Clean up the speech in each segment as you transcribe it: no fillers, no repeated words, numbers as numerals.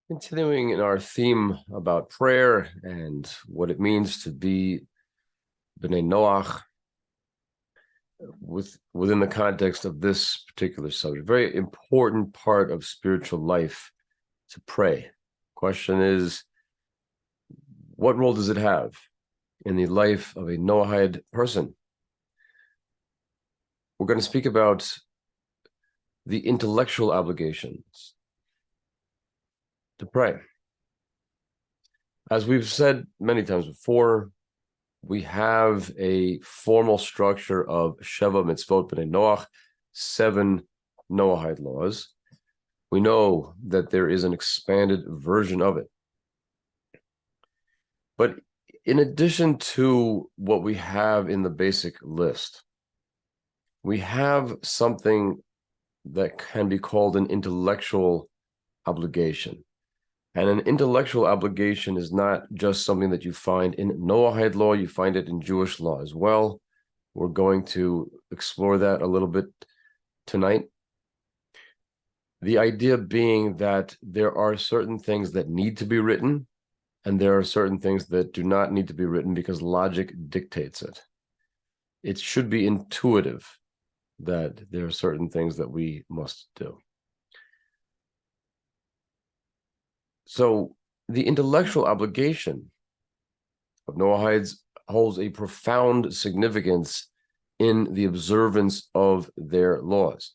Continuing in our theme about prayer and what it means to be B'nai Noach within the context of this particular subject. Very important part of spiritual life to pray. Question is, what role does it have in the life of a Noahide person? We're going to speak about the intellectual obligations to pray. As we've said many times before, we have a formal structure of Sheva Mitzvot B'nai Noach, 7 Noahide laws. We know that there is an expanded version of it. But in addition to what we have in the basic list, we have something that can be called an intellectual obligation. And an intellectual obligation is not just something that you find in Noahide law, you find it in Jewish law as well. We're going to explore that a little bit tonight. The idea being that there are certain things that need to be written, and there are certain things that do not need to be written because logic dictates it. It should be intuitive that there are certain things that we must do. So the intellectual obligation of Noahides holds a profound significance in the observance of their laws.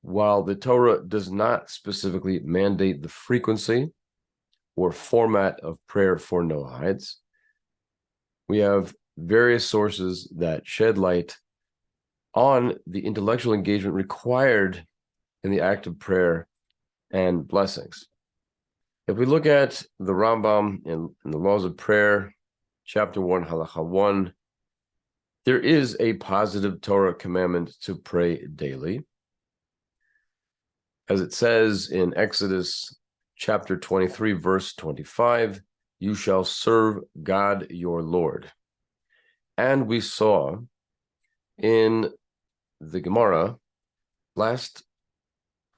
While the Torah does not specifically mandate the frequency or format of prayer for Noahides, we have various sources that shed light on the intellectual engagement required in the act of prayer and blessings. If we look at the Rambam in the Laws of Prayer, chapter 1, halacha 1, there is a positive Torah commandment to pray daily. As it says in Exodus chapter 23, verse 25, you shall serve God your Lord. And we saw in the Gemara last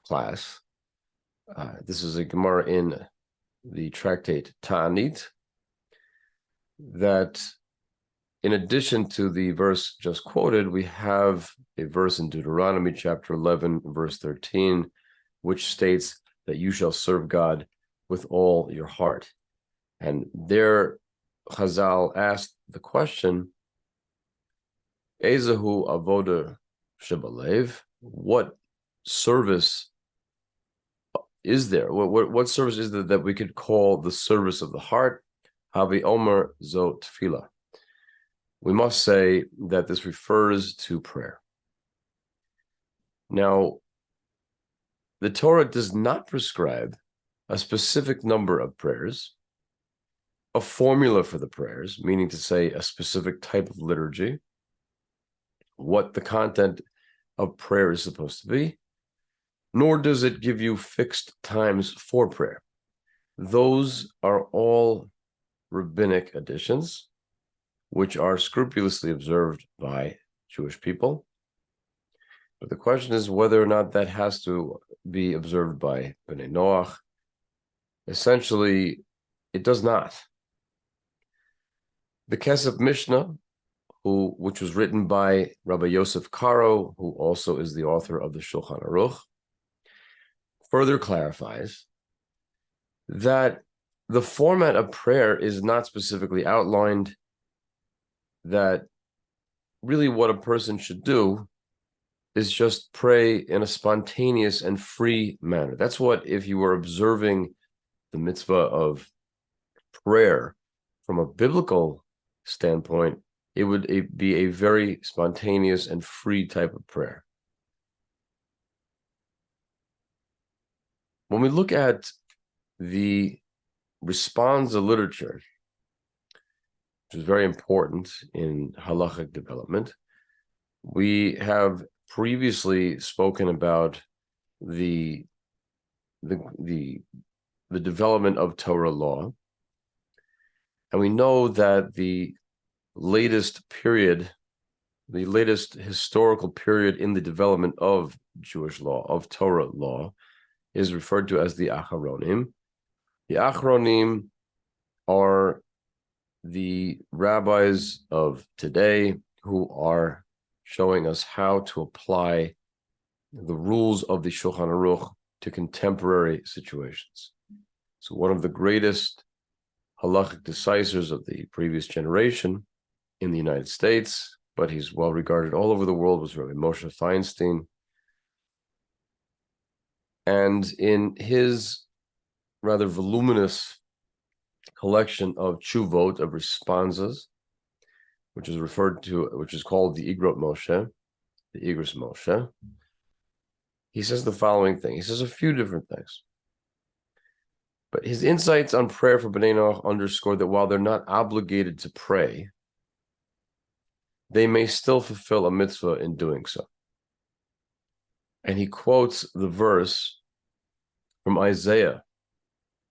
class, this is a Gemara in the tractate Tani, that in addition to the verse just quoted, we have a verse in Deuteronomy chapter 11, verse 13, which states that you shall serve God with all your heart. And there Chazal asked the question, Ezehu avoda shebalev, what service is there? What service is there that we could call the service of the heart? Havi omer zo tefillah. We must say that this refers to prayer. Now, the Torah does not prescribe a specific number of prayers, a formula for the prayers, meaning to say a specific type of liturgy, what the content of prayer is supposed to be, nor does it give you fixed times for prayer. Those are all rabbinic additions, which are scrupulously observed by Jewish people. But the question is whether or not that has to be observed by B'nai Noach. Essentially, it does not. The Kesef Mishnah, which was written by Rabbi Yosef Karo, who also is the author of the Shulchan Aruch, further clarifies that the format of prayer is not specifically outlined, that really what a person should do is just pray in a spontaneous and free manner. That's what, if you were observing the mitzvah of prayer from a biblical standpoint, it would be a very spontaneous and free type of prayer. When we look at the responsa literature, which is very important in halachic development, we have previously spoken about the development of Torah law, and we know that the latest historical period in the development of Jewish law, of Torah law, is referred to as the Acharonim, The Achronim are the rabbis of today who are showing us how to apply the rules of the Shulchan Aruch to contemporary situations. So one of the greatest halachic decisors of the previous generation in the United States, but he's well regarded all over the world, was Rabbi Moshe Feinstein. And in his rather voluminous collection of tshuvot, of responses, which is called the Igrot Moshe, the Igros Moshe, he says the following thing. He says a few different things. But his insights on prayer for B'nai Noach underscore that while they're not obligated to pray, they may still fulfill a mitzvah in doing so. And he quotes the verse from Isaiah,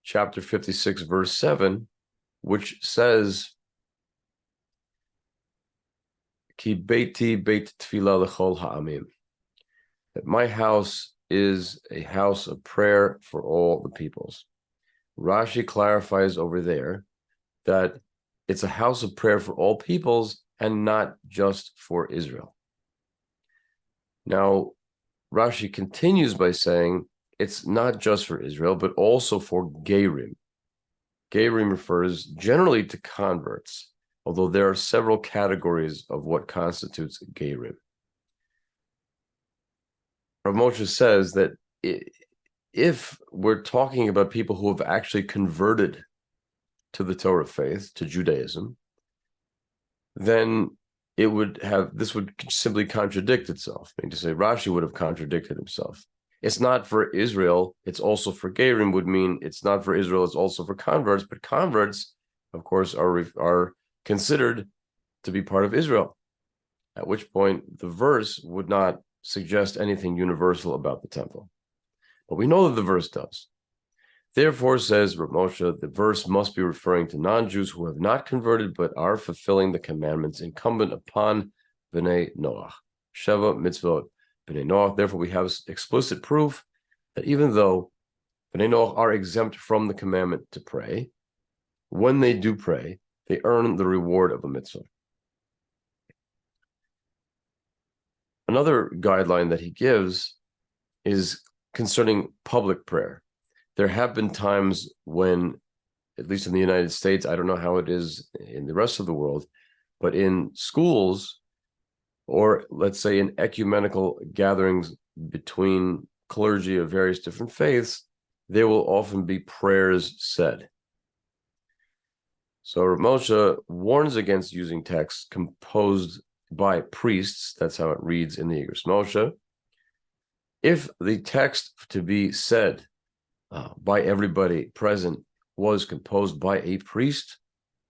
chapter 56, verse 7, which says, Ki beiti beit tefillah l'chol ha'amim, that my house is a house of prayer for all the peoples. Rashi clarifies over there that it's a house of prayer for all peoples and not just for Israel. Now, Rashi continues by saying it's not just for Israel, but also for Gerim. Gerim refers generally to converts, although there are several categories of what constitutes Gerim. Rav Moshe says that if we're talking about people who have actually converted to the Torah faith, to Judaism, then this would simply contradict itself. I mean, to say Rashi would have contradicted himself. It's not for Israel, it's also for Gerim would mean it's not for Israel, it's also for converts, but converts, of course, are considered to be part of Israel, at which point the verse would not suggest anything universal about the temple. But we know that the verse does. Therefore, says Rav Moshe, the verse must be referring to non-Jews who have not converted but are fulfilling the commandments incumbent upon B'nai Noach. Sheva mitzvot B'nai Noach. Therefore, we have explicit proof that even though B'nai Noach are exempt from the commandment to pray, when they do pray, they earn the reward of a mitzvah. Another guideline that he gives is concerning public prayer. There have been times when, at least in the United States, I don't know how it is in the rest of the world, but in schools, or let's say in ecumenical gatherings between clergy of various different faiths, there will often be prayers said. So Rav Moshe warns against using texts composed by priests. That's how it reads in the Igros Moshe. If the text to be said by everybody present was composed by a priest,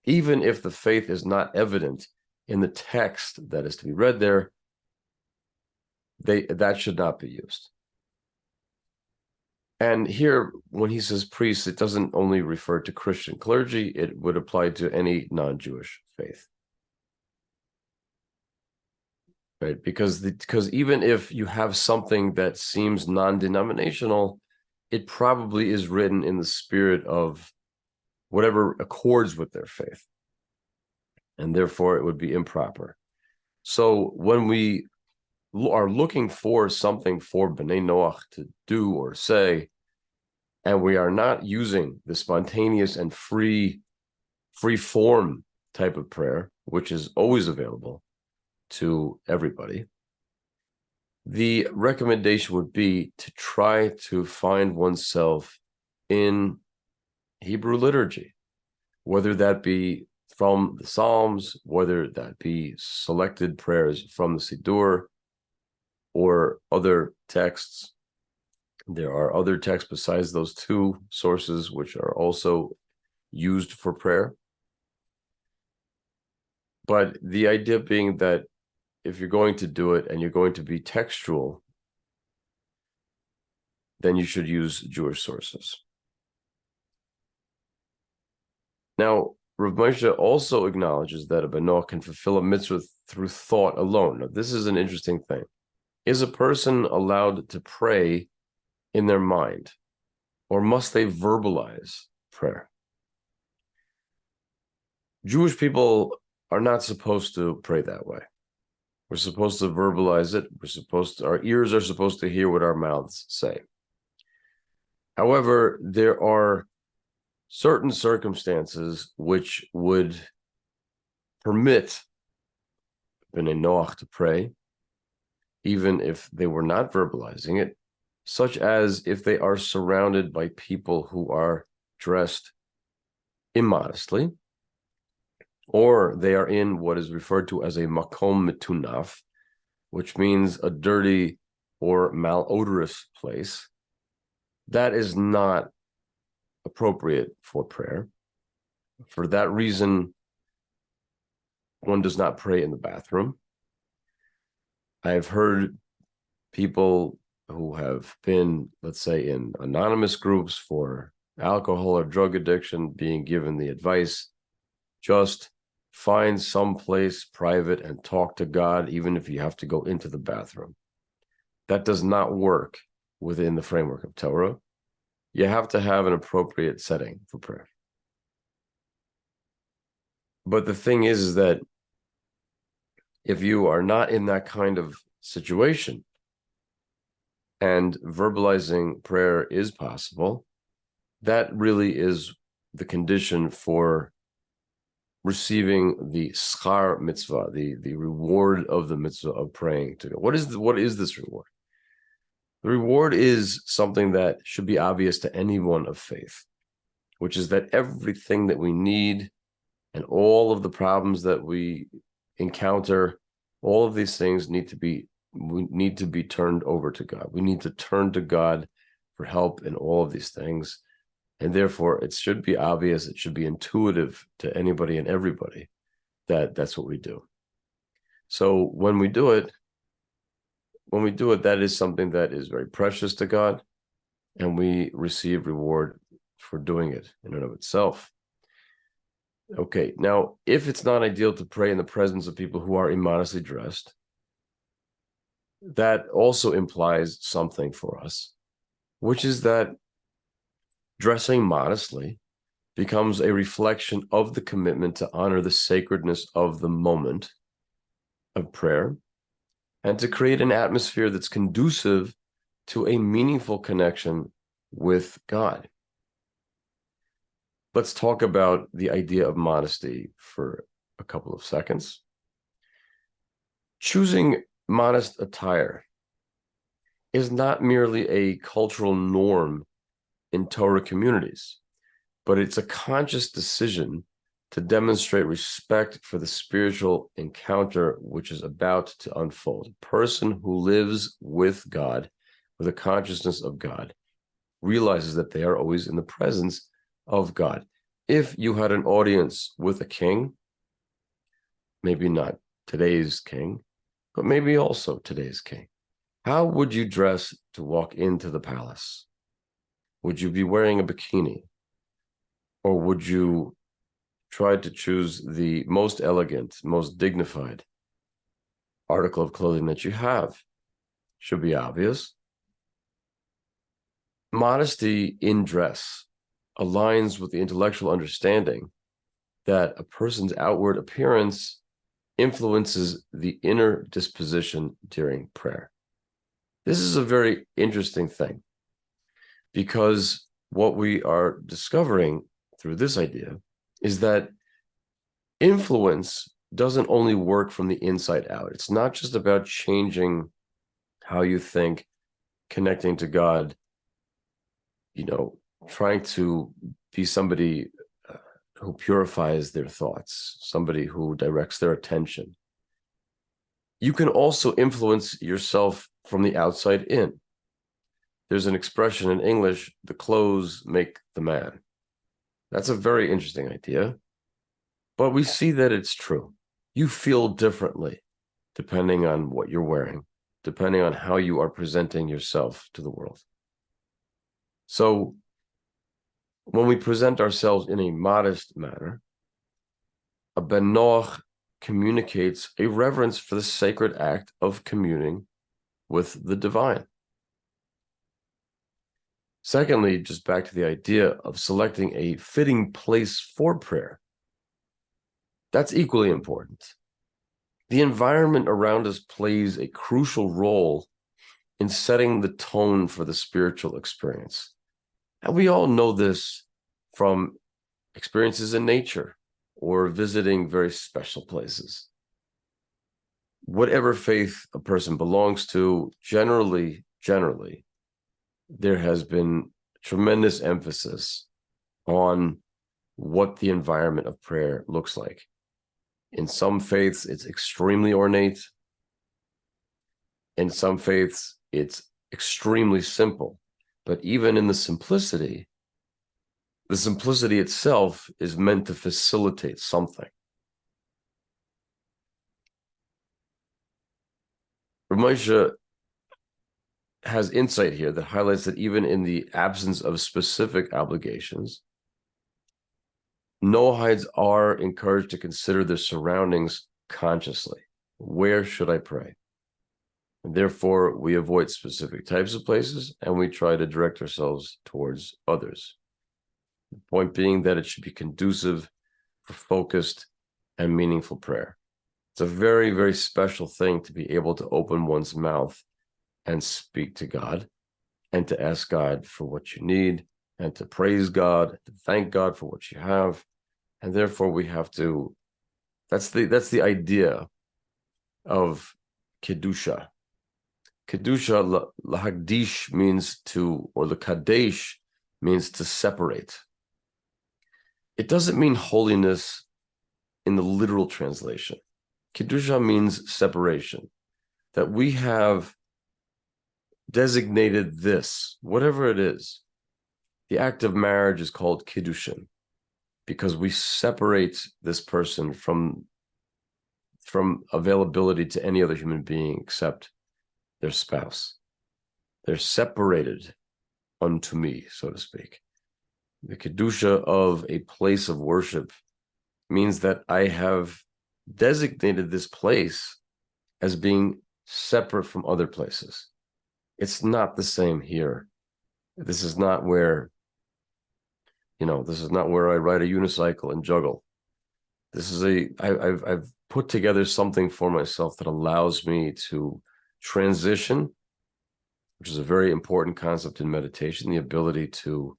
even if the faith is not evident in the text that is to be read there, that should not be used. And here, when he says priests, it doesn't only refer to Christian clergy, it would apply to any non-Jewish faith. Right? Because even if you have something that seems non-denominational, it probably is written in the spirit of whatever accords with their faith. And therefore, it would be improper. So when we are looking for something for B'nai Noach to do or say, and we are not using the spontaneous and free form type of prayer, which is always available to everybody, the recommendation would be to try to find oneself in Hebrew liturgy, whether that be from the Psalms, whether that be selected prayers from the Siddur, or other texts. There are other texts besides those two sources which are also used for prayer. But the idea being that if you're going to do it and you're going to be textual, then you should use Jewish sources. Now, Rav Moshe also acknowledges that a B'nai can fulfill a mitzvah through thought alone. Now, this is an interesting thing. Is a person allowed to pray in their mind, or must they verbalize prayer. Jewish people are not supposed to pray that way. We're supposed to verbalize it. Our ears are supposed to hear what our mouths say. However, there are certain circumstances which would permit B'nai Noach to pray, even if they were not verbalizing it, such as if they are surrounded by people who are dressed immodestly, or they are in what is referred to as a makom mitunaf, which means a dirty or malodorous place. That is not appropriate for prayer. For that reason, one does not pray in the bathroom. I've heard people who have been, let's say, in anonymous groups for alcohol or drug addiction being given the advice, just find some place private and talk to God, even if you have to go into the bathroom. That does not work within the framework of Torah. You have to have an appropriate setting for prayer. But the thing is that if you are not in that kind of situation and verbalizing prayer is possible, that really is the condition for receiving the schar mitzvah, the reward of the mitzvah of praying to God. What is this reward? The reward is something that should be obvious to anyone of faith, which is that everything that we need and all of the problems that we encounter, all of these things we need to be turned over to God. We need to turn to God for help in all of these things. And therefore, it should be obvious, it should be intuitive to anybody and everybody that that's what we do. So when we do it, that is something that is very precious to God, and we receive reward for doing it in and of itself. Okay, now, if it's not ideal to pray in the presence of people who are immodestly dressed, that also implies something for us, which is that dressing modestly becomes a reflection of the commitment to honor the sacredness of the moment of prayer and to create an atmosphere that's conducive to a meaningful connection with God. Let's talk about the idea of modesty for a couple of seconds. Choosing modest attire is not merely a cultural norm in Torah communities, but it's a conscious decision to demonstrate respect for the spiritual encounter which is about to unfold. A person who lives with God, with a consciousness of God, realizes that they are always in the presence of God. If you had an audience with a king, maybe not today's king, but maybe also today's king, how would you dress to walk into the palace? Would you be wearing a bikini? Or would you try to choose the most elegant, most dignified article of clothing that you have? Should be obvious. Modesty in dress aligns with the intellectual understanding that a person's outward appearance influences the inner disposition during prayer. This is a very interesting thing, because what we are discovering through this idea is that influence doesn't only work from the inside out. It's not just about changing how you think, connecting to God, trying to be somebody who purifies their thoughts, somebody who directs their attention. You can also influence yourself from the outside in. There's an expression in English, the clothes make the man. That's a very interesting idea, but we see that it's true. You feel differently depending on what you're wearing, depending on how you are presenting yourself to the world. So when we present ourselves in a modest manner, a Ben Noach communicates a reverence for the sacred act of communing with the divine. Secondly, just back to the idea of selecting a fitting place for prayer. That's equally important. The environment around us plays a crucial role in setting the tone for the spiritual experience. And we all know this from experiences in nature or visiting very special places. Whatever faith a person belongs to, generally, there has been tremendous emphasis on what the environment of prayer looks like. In some faiths, it's extremely ornate. In some faiths, it's extremely simple. But even in the simplicity itself is meant to facilitate something. Ramesha has insight here that highlights that even in the absence of specific obligations, Noahides are encouraged to consider their surroundings consciously. Where should I pray? And therefore, we avoid specific types of places and we try to direct ourselves towards others. The point being that it should be conducive for focused and meaningful prayer. It's a very, very special thing to be able to open one's mouth and speak to God and to ask God for what you need and to praise God, to thank God for what you have. And therefore we have to, that's the idea of Kedusha. Kedusha, lahagdish means to, or the kadesh means to separate. It doesn't mean holiness in the literal translation. Kedusha means separation, that we have designated this, whatever it is. The act of marriage is called kiddushin because we separate this person from availability to any other human being except their spouse. They're separated unto me, so to speak. The kedusha of a place of worship means that I have designated this place as being separate from other places. It's not the same here. This is not where, this is not where I ride a unicycle and juggle. This is I've put together something for myself that allows me to transition, which is a very important concept in meditation, the ability to,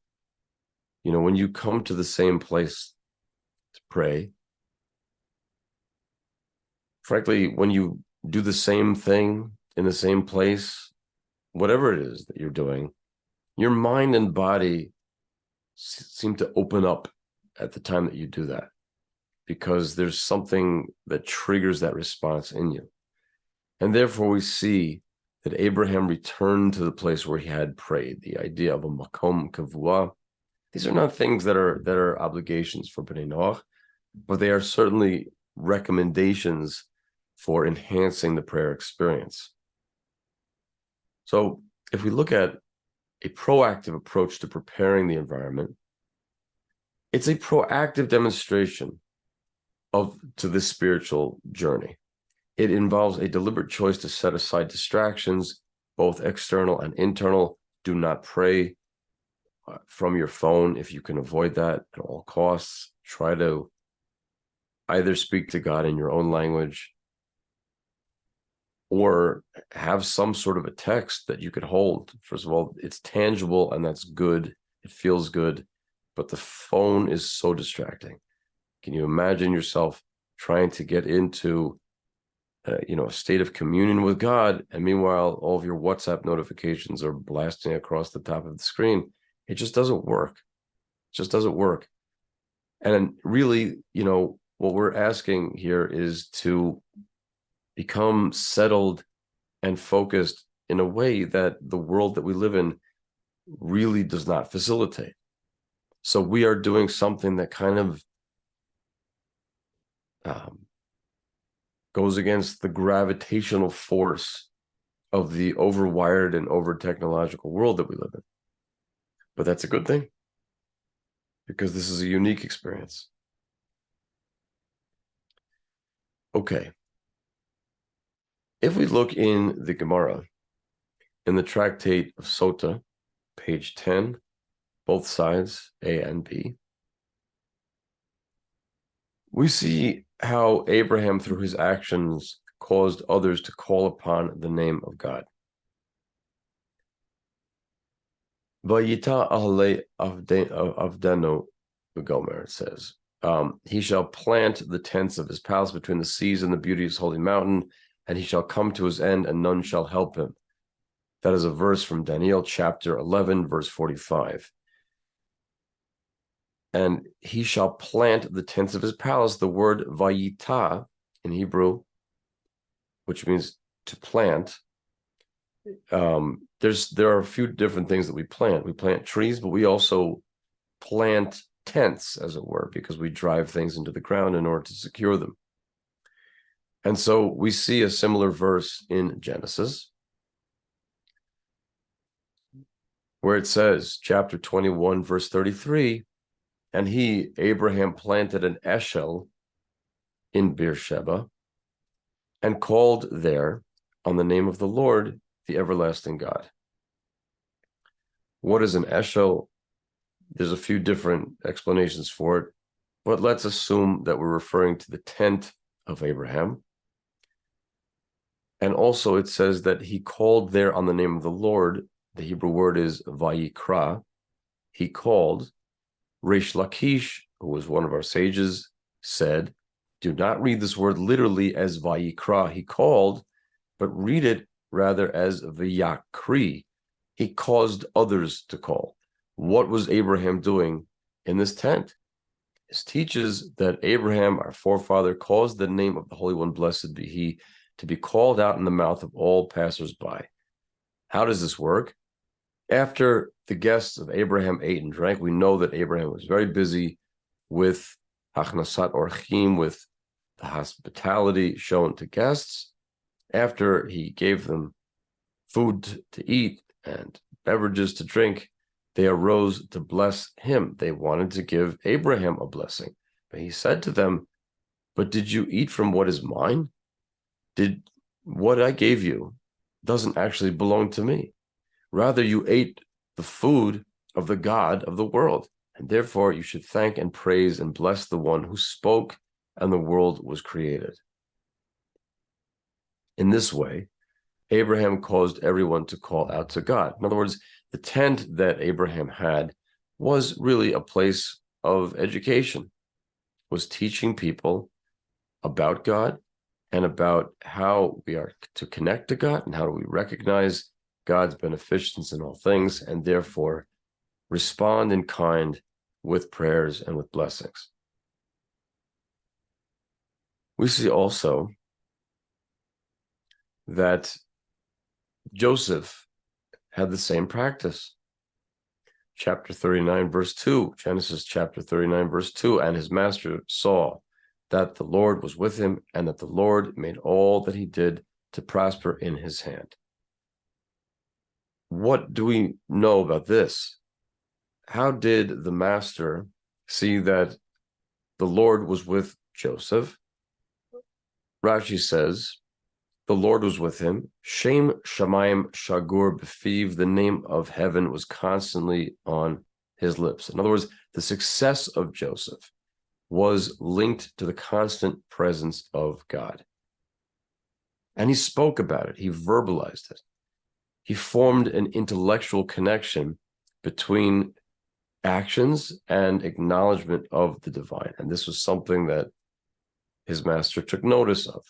when you come to the same place to pray, frankly, when you do the same thing in the same place, whatever it is that you're doing, your mind and body seem to open up at the time that you do that, because there's something that triggers that response in you. And therefore we see that Abraham returned to the place where he had prayed, the idea of a makom kavua. These are not things that are obligations for B'nai Noach, but they are certainly recommendations for enhancing the prayer experience. So if we look at a proactive approach to preparing the environment, it's a proactive demonstration to this spiritual journey. It involves a deliberate choice to set aside distractions, both external and internal. Do not pray from your phone if you can avoid that at all costs. Try to either speak to God in your own language or have some sort of a text that you could hold. First of all, it's tangible and that's good. It feels good, but the phone is so distracting. Can you imagine yourself trying to get into a state of communion with God, and meanwhile all of your WhatsApp notifications are blasting across the top of the screen? It just doesn't work. It just doesn't work. And really, what we're asking here is to become settled and focused in a way that the world that we live in really does not facilitate. So we are doing something that kind of goes against the gravitational force of the overwired and over-technological world that we live in. But that's a good thing, because this is a unique experience. Okay. If we look in the Gemara, in the tractate of Sota, page 10, both sides, A and B. We see how Abraham, through his actions, caused others to call upon the name of God. Vayita ahle avdenu v'gomer, it says. He shall plant the tents of his palace between the seas and the beauty of his holy mountain, and he shall come to his end, and none shall help him. That is a verse from Daniel chapter 11, verse 45. And he shall plant the tents of his palace. The word vayita in Hebrew, which means to plant, there are a few different things that we plant. We plant trees, but we also plant tents, as it were, because we drive things into the ground in order to secure them. And so we see a similar verse in Genesis, where it says, chapter 21, verse 33, and he, Abraham, planted an eshel in Beersheba and called there on the name of the Lord, the everlasting God. What is an eshel? There's a few different explanations for it, but let's assume that we're referring to the tent of Abraham. And also it says that he called there on the name of the Lord. The Hebrew word is vayikra. He called. Reish Lakish, who was one of our sages, said, do not read this word literally as vayikra, he called, but read it rather as vayakri. He caused others to call. What was Abraham doing in this tent? This teaches that Abraham, our forefather, caused the name of the Holy One, blessed be he, to be called out in the mouth of all passers-by. How does this work? After the guests of Abraham ate and drank, we know that Abraham was very busy with hachnasat orchim, with the hospitality shown to guests. After he gave them food to eat and beverages to drink, they arose to bless him. They wanted to give Abraham a blessing. But he said to them, but did you eat from what is mine? What I gave you doesn't actually belong to me. Rather, you ate the food of the God of the world, and therefore you should thank and praise and bless the one who spoke and the world was created. In this way, Abraham caused everyone to call out to God. In other words, the tent that Abraham had was really a place of education, was teaching people about God and about how we are to connect to God and how do we recognize God's beneficence in all things, and therefore respond in kind with prayers and with blessings. We see also that Joseph had the same practice. Chapter 39, verse 2, Genesis chapter 39, verse 2, and his master saw that the Lord was with him, and that the Lord made all that he did to prosper in his hand. What do we know about this? How did the master see that the Lord was with Joseph? Rashi says, the Lord was with him. Shem Shamayim Shagur B'fiv, the name of heaven was constantly on his lips. In other words, the success of Joseph was linked to the constant presence of God. And he spoke about it. He verbalized it. He formed an intellectual connection between actions and acknowledgement of the divine. And this was something that his master took notice of.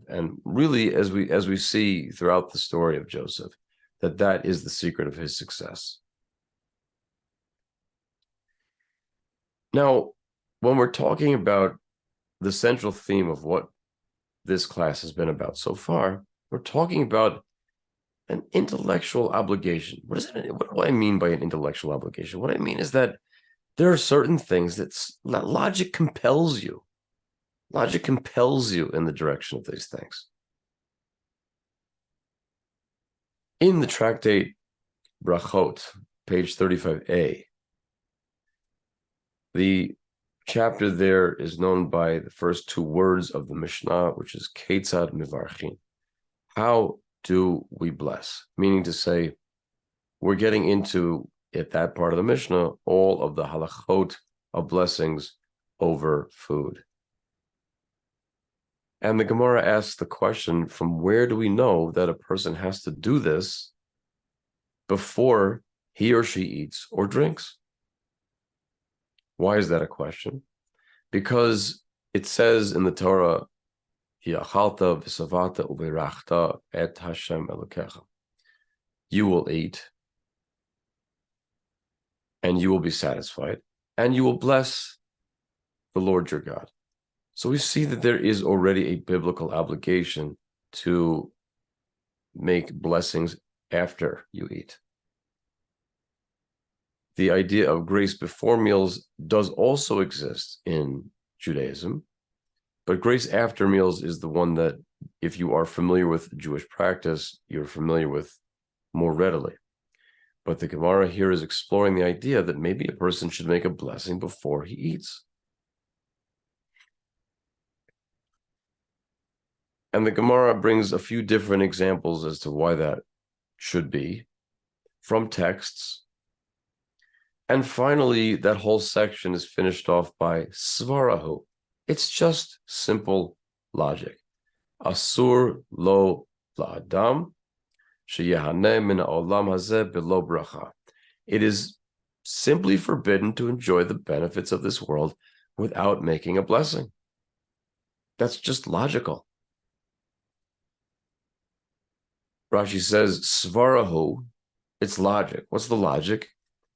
And really, as we see throughout the story of Joseph, that is the secret of his success. Now, when we're talking about the central theme of what this class has been about so far, we're talking about an intellectual obligation. What do I mean by an intellectual obligation? What I mean is that there are certain things that logic compels you. Logic compels you in the direction of these things. In the tractate Brachot, page 35a, the chapter there is known by the first two words of the Mishnah, which is Ketzad Mivarchin. How do we bless? Meaning to say, we're getting into, at that part of the Mishnah, all of the halachot of blessings over food. And the Gemara asks the question, from where do we know that a person has to do this before he or she eats or drinks? Why is that a question? Because it says in the Torah, "V'yachalta v'savata u'virachta et Hashem Elokecha." You will eat, and you will be satisfied, and you will bless the Lord your God. So we see that there is already a biblical obligation to make blessings after you eat. The idea of grace before meals does also exist in Judaism, but grace after meals is the one that, if you are familiar with Jewish practice, you're familiar with more readily. But the Gemara here is exploring the idea that maybe a person should make a blessing before he eats. And the Gemara brings a few different examples as to why that should be from texts. And finally, that whole section is finished off by svarahu. It's just simple logic. Asur lo la'adam sheyehaneh min ha'olam hazeh belo bracha. It is simply forbidden to enjoy the benefits of this world without making a blessing. That's just logical. Rashi says, svarahu, it's logic. What's the logic?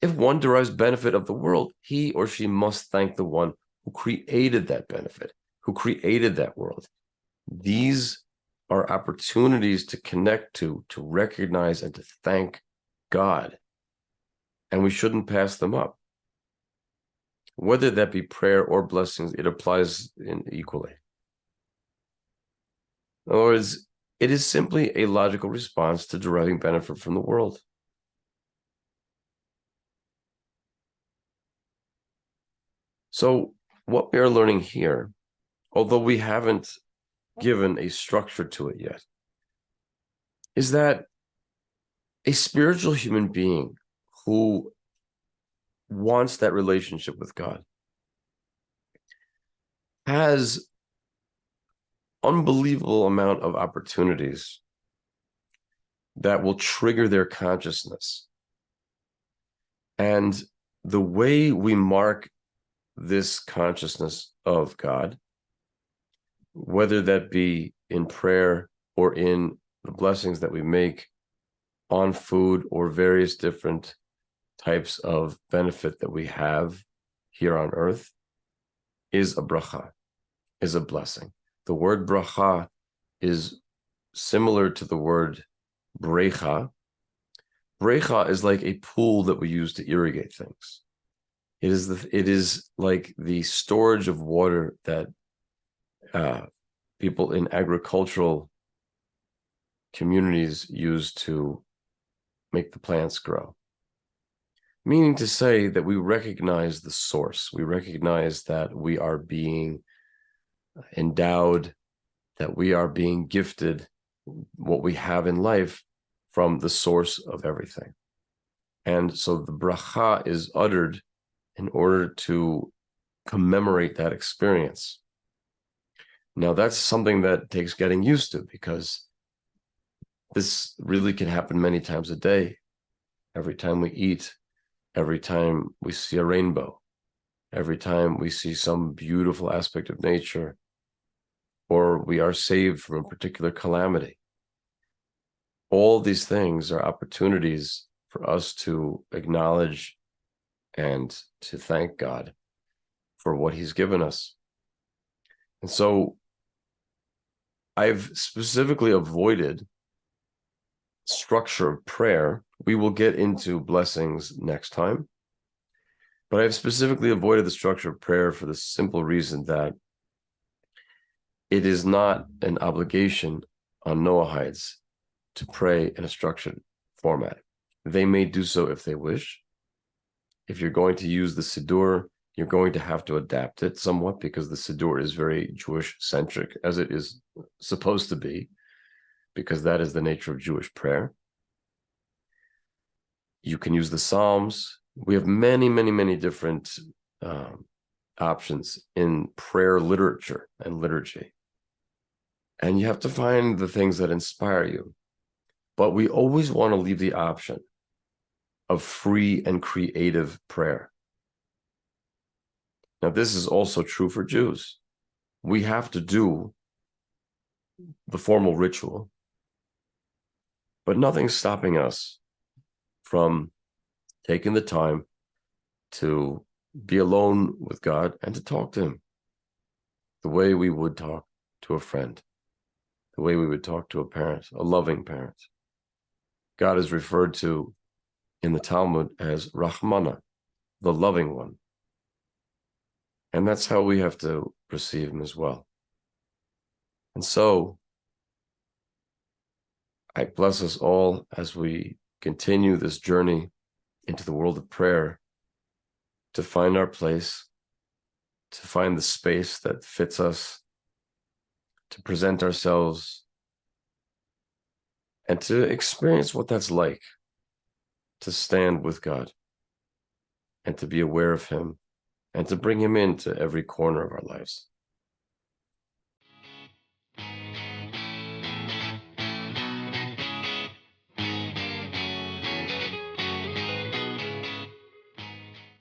If one derives benefit of the world, he or she must thank the one who created that benefit, who created that world. These are opportunities to connect to recognize, and to thank God. And we shouldn't pass them up. Whether that be prayer or blessings, it applies equally. In other words, it is simply a logical response to deriving benefit from the world. So what we are learning here, although we haven't given a structure to it yet, is that a spiritual human being who wants that relationship with God has unbelievable amount of opportunities that will trigger their consciousness. And the way we mark this consciousness of God, whether that be in prayer or in the blessings that we make on food or various different types of benefit that we have here on earth, is a bracha, is a blessing. The word bracha is similar to the word brecha. Brecha is like a pool that we use to irrigate things. It is like the storage of water that people in agricultural communities use to make the plants grow. Meaning to say that we recognize the source. We recognize that we are being endowed, that we are being gifted what we have in life from the source of everything. And so the bracha is uttered in order to commemorate that experience. Now, that's something that takes getting used to, because this really can happen many times a day. Every time we eat, every time we see a rainbow, every time we see some beautiful aspect of nature, or we are saved from a particular calamity. All these things are opportunities for us to acknowledge and to thank God for what he's given us. And so I've specifically avoided structure of prayer. We will get into blessings next time, but I've specifically avoided the structure of prayer for the simple reason that it is not an obligation on Noahides to pray in a structured format. They may do so if they wish. If you're going to use the Siddur, you're going to have to adapt it somewhat, because the Siddur is very Jewish-centric, as it is supposed to be, because that is the nature of Jewish prayer. You can use the Psalms. We have many, many, many different options in prayer literature and liturgy. And you have to find the things that inspire you. But we always want to leave the option of free and creative prayer. Now, this is also true for Jews. We have to do the formal ritual, but nothing's stopping us from taking the time to be alone with God and to talk to him the way we would talk to a friend, the way we would talk to a parent, a loving parent. God is referred to in the Talmud as Rahmana, the loving one. And that's how we have to perceive him as well. And so I bless us all as we continue this journey into the world of prayer to find our place, to find the space that fits us, to present ourselves, and to experience what that's like to stand with God and to be aware of him and to bring him into every corner of our lives.